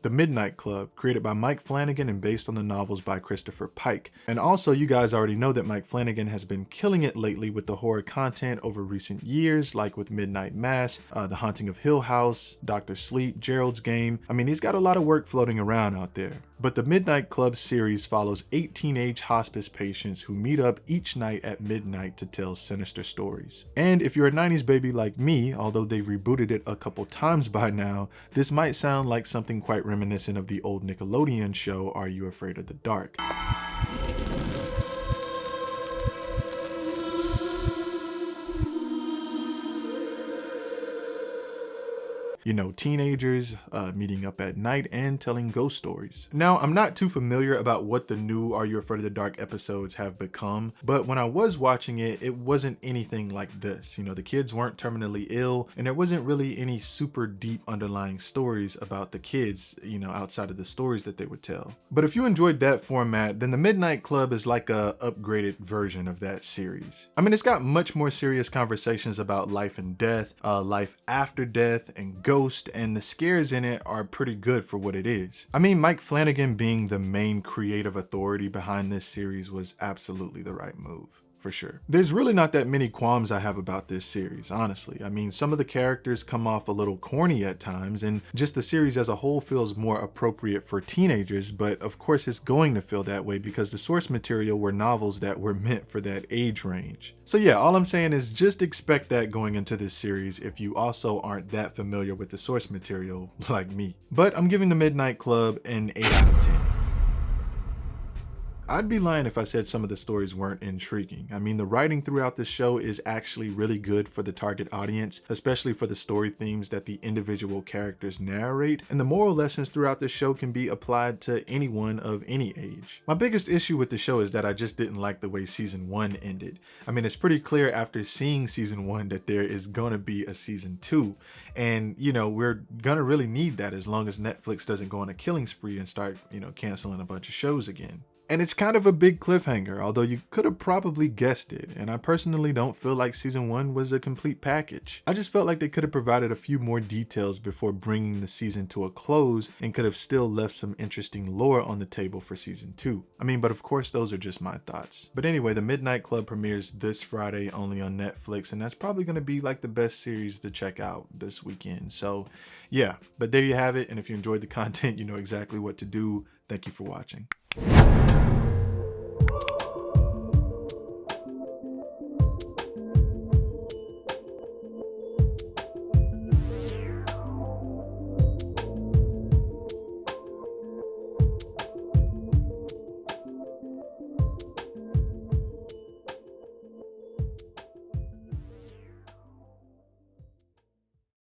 The Midnight Club, created by Mike Flanagan and based on the novels by Christopher Pike. And also, you guys already know that Mike Flanagan has been killing it lately with the horror content over recent years, like with Midnight Mass, The Haunting of Hill House, Dr. Sleep, Gerald's Game. I mean, he's got a lot of work floating around out there. But the Midnight Club series follows 8 teenage hospice patients who meet up each night at midnight to tell sinister stories. And if you're a 90s baby like me, although they've rebooted it a couple times by now, this might sound like something quite reminiscent of the old Nickelodeon show Are You Afraid of the Dark? You know, teenagers meeting up at night and telling ghost stories. Now, I'm not too familiar about what the new Are You Afraid of the Dark episodes have become, but when I was watching it, it wasn't anything like this. You know, the kids weren't terminally ill, and there wasn't really any super deep underlying stories about the kids, you know, outside of the stories that they would tell. But if you enjoyed that format, then the Midnight Club is like a upgraded version of that series. I mean, it's got much more serious conversations about life and death, life after death, and ghost, and the scares in it are pretty good for what it is. I mean, Mike Flanagan being the main creative authority behind this series was absolutely the right move. For sure. There's really not that many qualms I have about this series, honestly. I mean, some of the characters come off a little corny at times, and just the series as a whole feels more appropriate for teenagers, but of course it's going to feel that way because the source material were novels that were meant for that age range. So yeah, all I'm saying is just expect that going into this series if you also aren't that familiar with the source material like me. But I'm giving the Midnight Club an 8 out of 10. I'd be lying if I said some of the stories weren't intriguing. I mean, the writing throughout the show is actually really good for the target audience, especially for the story themes that the individual characters narrate, and the moral lessons throughout the show can be applied to anyone of any age. My biggest issue with the show is that I just didn't like the way season 1 ended. I mean, it's pretty clear after seeing season 1 that there is gonna be a season 2, and you know, we're gonna really need that as long as Netflix doesn't go on a killing spree and start, you know, canceling a bunch of shows again. And it's kind of a big cliffhanger, although you could have probably guessed it, and I personally don't feel like season 1 was a complete package. I just felt like they could have provided a few more details before bringing the season to a close and could have still left some interesting lore on the table for season 2. I mean, but of course those are just my thoughts. But anyway, the Midnight Club premieres this Friday only on Netflix, and that's probably going to be like the best series to check out this weekend. So yeah, but there you have it, and if you enjoyed the content, you know exactly what to do. Thank you for watching.